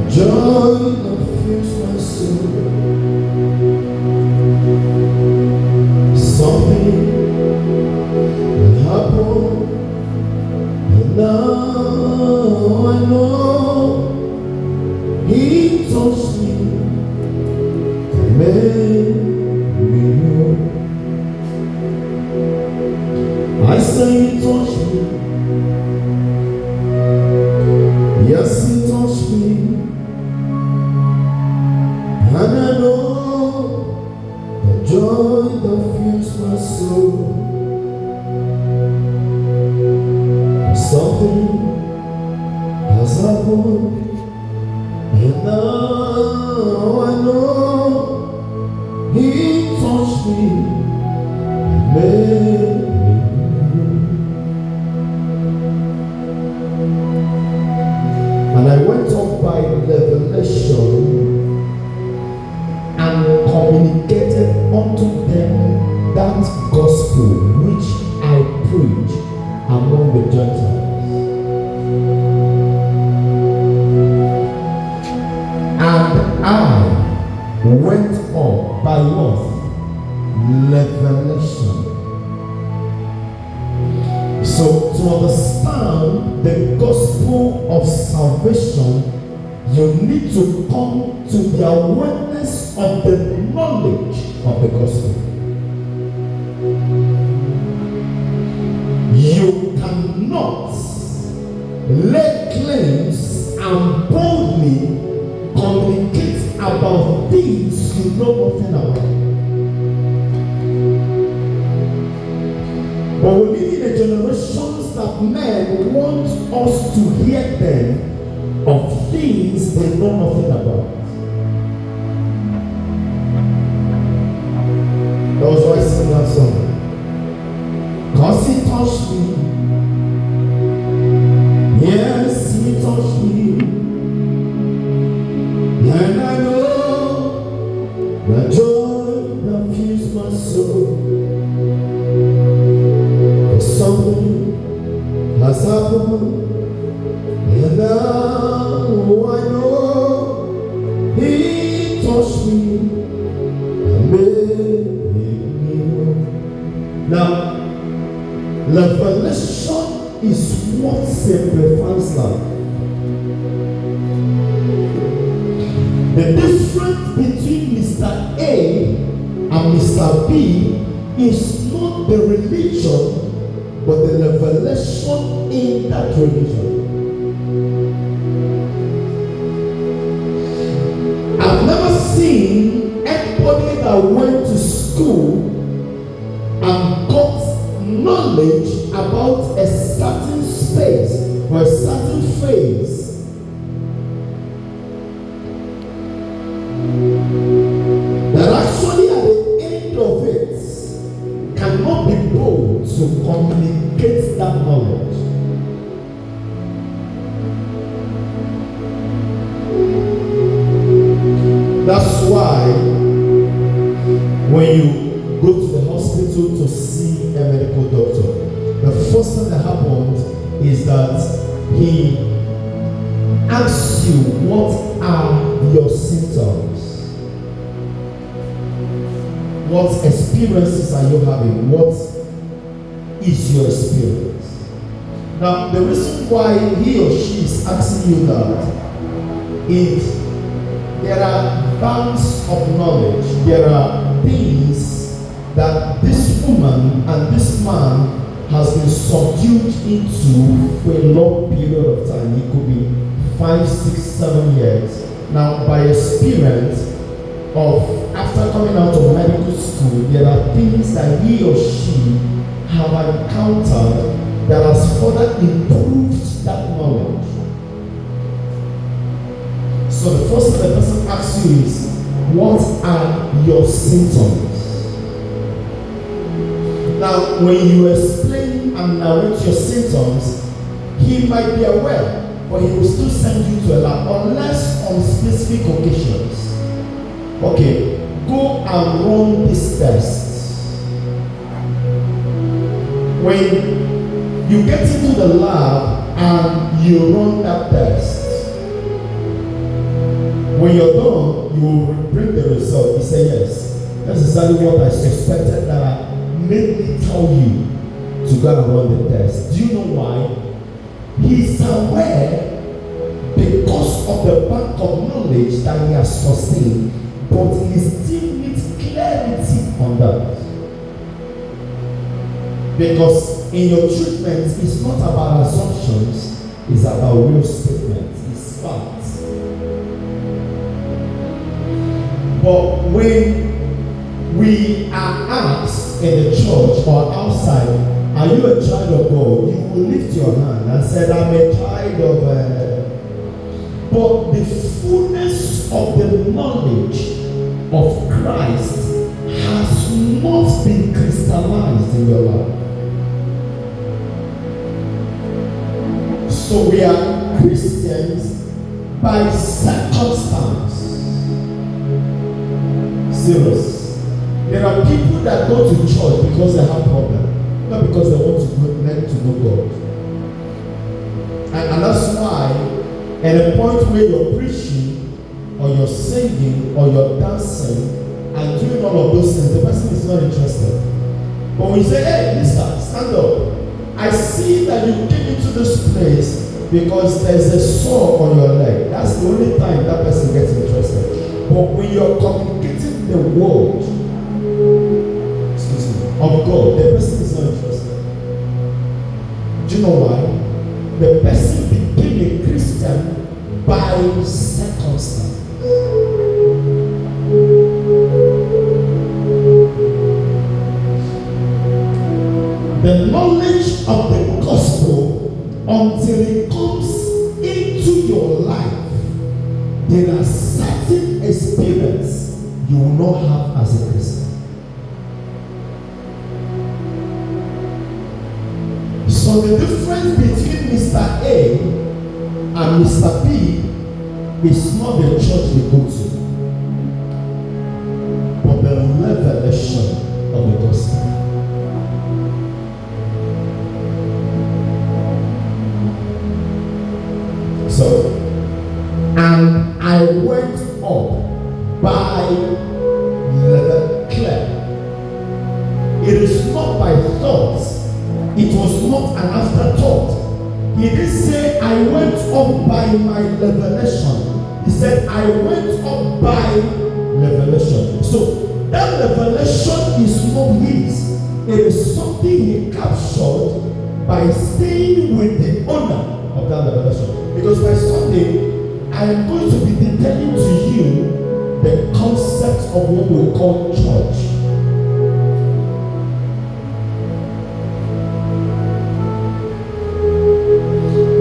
Joy that fills my soul. Something happened, and now I know He touched me and made me new. I say He touched me. Yes, He touched me. And I know the joy that fills my soul. Something has happened, and now I know He touched me and made me new. And I went up by revelation and communicated unto them that gospel which I preach among the Gentiles. And I went up by what? Revelation. So to understand the gospel of salvation, you need to come to the awareness of the knowledge of the gospel. You cannot lay claims and boldly communicate about things you know nothing about. But we live in a generation that men want us to hear them of things they know nothing about. That was why I sang that song. 'Cause He touched me. Yes, He touched me. And I know the joy that fills my soul. 'Cause something has happened, and now I know He touched me and made me new. Now, revelation is what simplifies life. The difference between Mr. A and Mr. B is not the religion, but the revelation in that religion. I've never seen anybody that went to school and got knowledge about a certain space or a certain phase that actually at the end of it cannot be bold to communicate that knowledge. That's why when you go to the hospital to see a medical doctor, the first thing that happens is that he asks you, what are your symptoms? What experiences are you having? What is your experience? Now, the reason why he or she is asking you that is there are banks of knowledge, there are things that this woman and this man has been subdued into for a long period of time. It could be 5, 6, 7 years. Now, by experience of after coming out of medical school, there are things that he or she have encountered that has further improved that knowledge. So the first thing the person asks you is, what are your symptoms? Now, when you explain and narrate your symptoms, he might be aware, but he will still send you to a lab, unless on specific occasions. Okay, go and run this test. When you get into the lab and you run that test, when you're done, you will bring the result. He said, yes. That's exactly what I suspected that made me tell you to go and run the test. Do you know why? He's aware because of the bank of knowledge that he has sustained, but he still needs clarity on that. Because in your treatment, it's not about assumptions, it's about real statements, it's facts. But when we are asked in the church or outside, are you a child of God? You will lift your hand and say, I'm a child of but the fullness of the knowledge of Christ has not been crystallized in your life. So we are Christians by circumstance. Serious. There are people that go to church because they have problems, not because they want to learn to know God. And that's why at a point where you're preaching or you're singing or you're dancing and doing all of those things, the person is not interested. But when you say, hey, mister, stand up. I see that you came into this place because there's a sore on your leg. That's the only time that person gets interested. But when you're communicating the word, of God, the person is not interested. Do you know why? The person became a Christian by circumstance. The knowledge of the gospel, until it comes into your life, there are certain experiences you will not have as a Christian. So the difference between Mr. A and Mr. B is not the church we go to, but the revelation of the gospel. So, and I went up by level clear. It is not by thoughts. It was not an afterthought. He didn't say, I went up by my revelation. He said, I went up by revelation. So, that revelation is not his. It is something he captured by staying with the owner of that revelation. Because by Sunday, I am going to be detailing to you the concept of what we call church.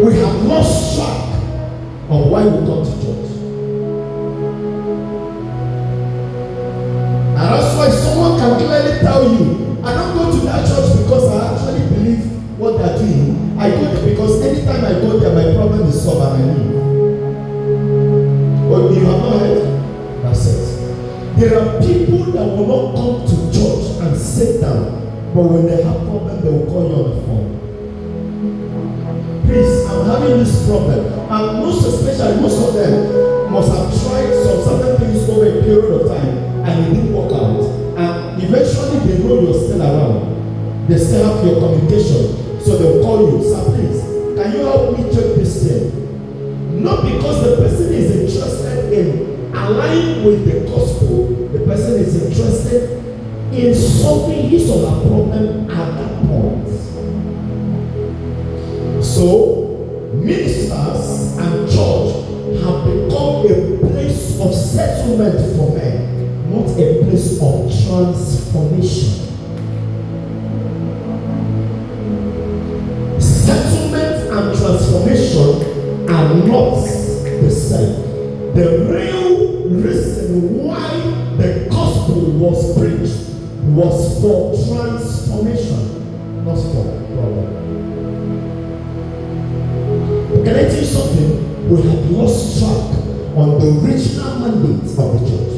We have lost track of why we come to church. And that's why someone can clearly tell you, I don't go to that church because I actually believe what they are doing. I go there because anytime I go there, my problem is solved and I leave. But you have not heard? That's it. There are people that will not come to church and sit down, but when they have problems, they will call you on the phone. Please, I'm having this problem. And most especially, most of them must have tried some certain things over a period of time and it didn't work out. And eventually they know you're still around. They still have your communication. So they'll call you, sir, please, can you help me check this thing? Not because the person is interested in aligning with the gospel, the person is interested in solving his or her problem at that point. So, ministers and church have become a place of settlement for men, not a place of transformation. Settlement and transformation are not the same. The real reason why the gospel was preached was for transformation, not for problem. Can I tell you something? We have lost track on the original mandate of the church.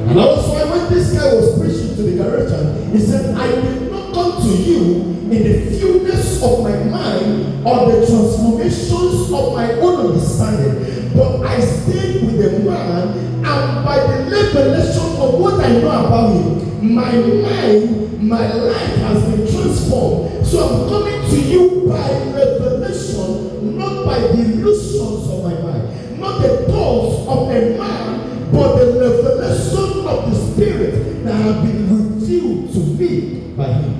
And also when this guy was preaching to the Galatians, he said, I did not come to you in the fullness of my mind or the transformations of my own understanding. mind, my life has been transformed. So I'm coming to you by revelation, not by the illusions of my mind, not the thoughts of a man, but the revelation of the Spirit that have been revealed to me by Him.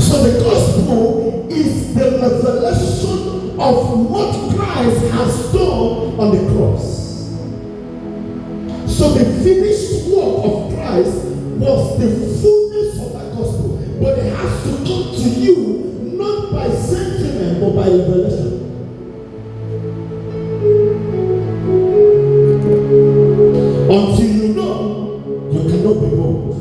So the gospel is the revelation of what Christ has done on the cross. So the finished work of Christ was the fullness of that gospel. But it has to come to you not by sentiment but by revelation. Until you know, you cannot be bold.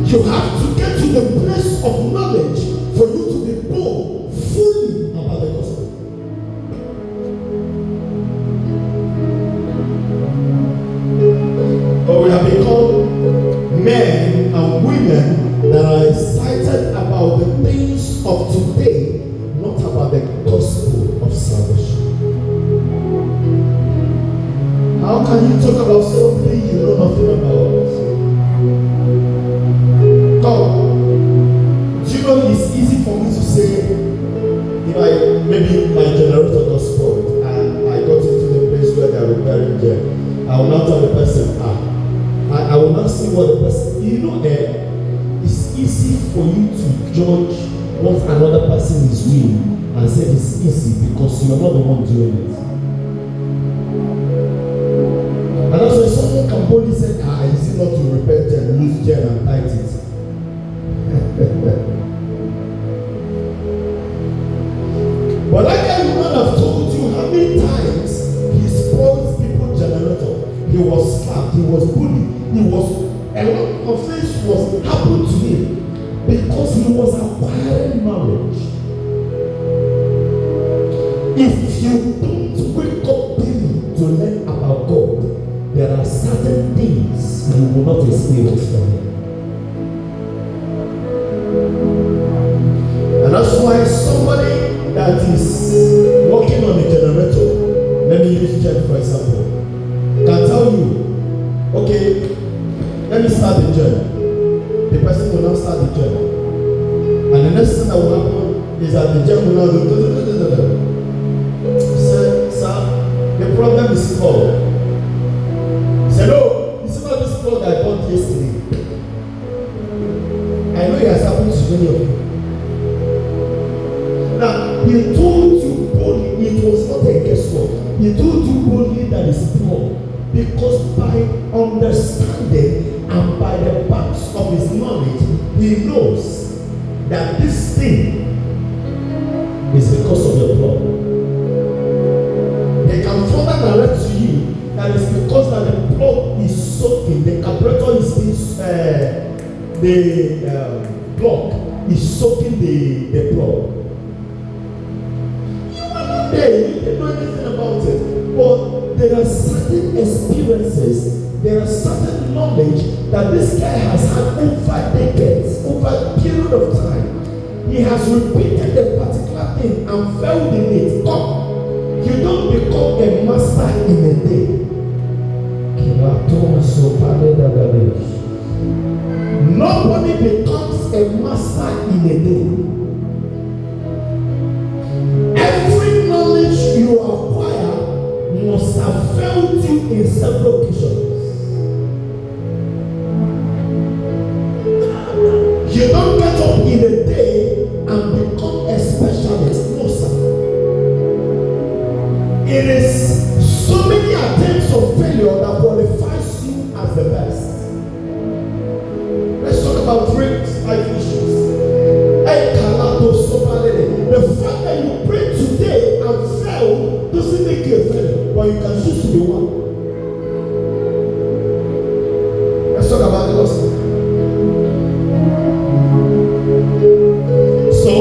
You have to get to the place of knowledge for you to be bold fully about the gospel. But we have become men and women that are excited about the things of today, not about the gospel of salvation. How can you talk about something you know nothing about? Do you know it's easy for me to say, if maybe my generator got spoiled and I got into the place where they are repairing there, I will not tell the person, I will not see what the person, it's easy for you to judge what another person is doing and say it's easy because you are not the one doing it. And also someone can boldly say, it's easy not to repair gel, lose gel and tight it. But like I would not have told you how many times he spoiled people's generator. He was slapped, he was bullied, a lot of things was happened to him because he was acquiring knowledge. If you don't wake up daily to learn about God, there are certain things you will not experience from Him. And that's why somebody that is working on a generator, let me use gel for example, can tell you, okay, let me start the gel. The person will not start the gel. And the next thing that will happen is that the gel will not do. Sir, the problem is called. He said, no, this is not this plug I bought yesterday. I know it has happened to many of you. Now, he told you boldly, it was not a guesswork. He told you boldly that it's poor. Because by understanding and by the backs of his knowledge, he knows that this thing is because of your problem. They can further narrate to you that it's because that the plug is soaking, the carburetor is being, the block is soaking the plug. You are not there, you didn't know anything about it. But there are certain experiences, there are certain knowledge that this guy has had over decades, over a period of time. He has repeated a particular thing and failed in it. Come, you don't become a master in a day. Nobody becomes a master in a day. Every knowledge you acquire must have failed you in several occasions. You don't get up in a day and become a specialist. No, sir. It is so many attempts of failure that qualifies you as the best. Let's talk about 3 life issues. The fact that you pray today and fail doesn't make you a failure, but you can choose to be one. Let's talk about the gospel. So,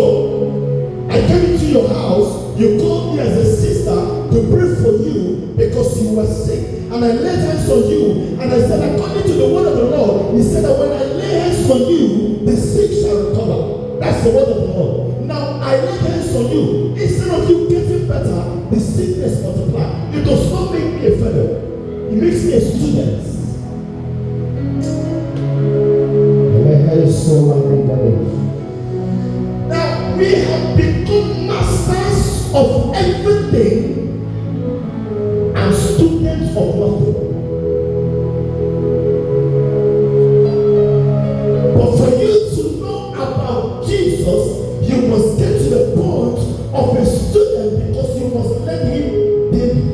I came into your house, you called me as a sister to pray for you because you were sick. And I laid hands on you, and I said, according to the word of the Lord, He said that when I lay hands on you, the sick shall recover. That's the word of the Lord. Now, I lay hands on you. Instead of you getting better, the sickness multiply. It does not make makes me a student. Now we have become masters of everything and students of nothing. But for you to know about Jesus, you must get to the point of a student because you must let him daily.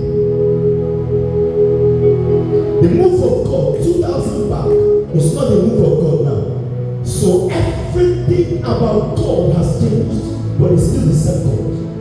The move of God 2000 back is not the move of God now. So everything about God has changed, but it's still the same God.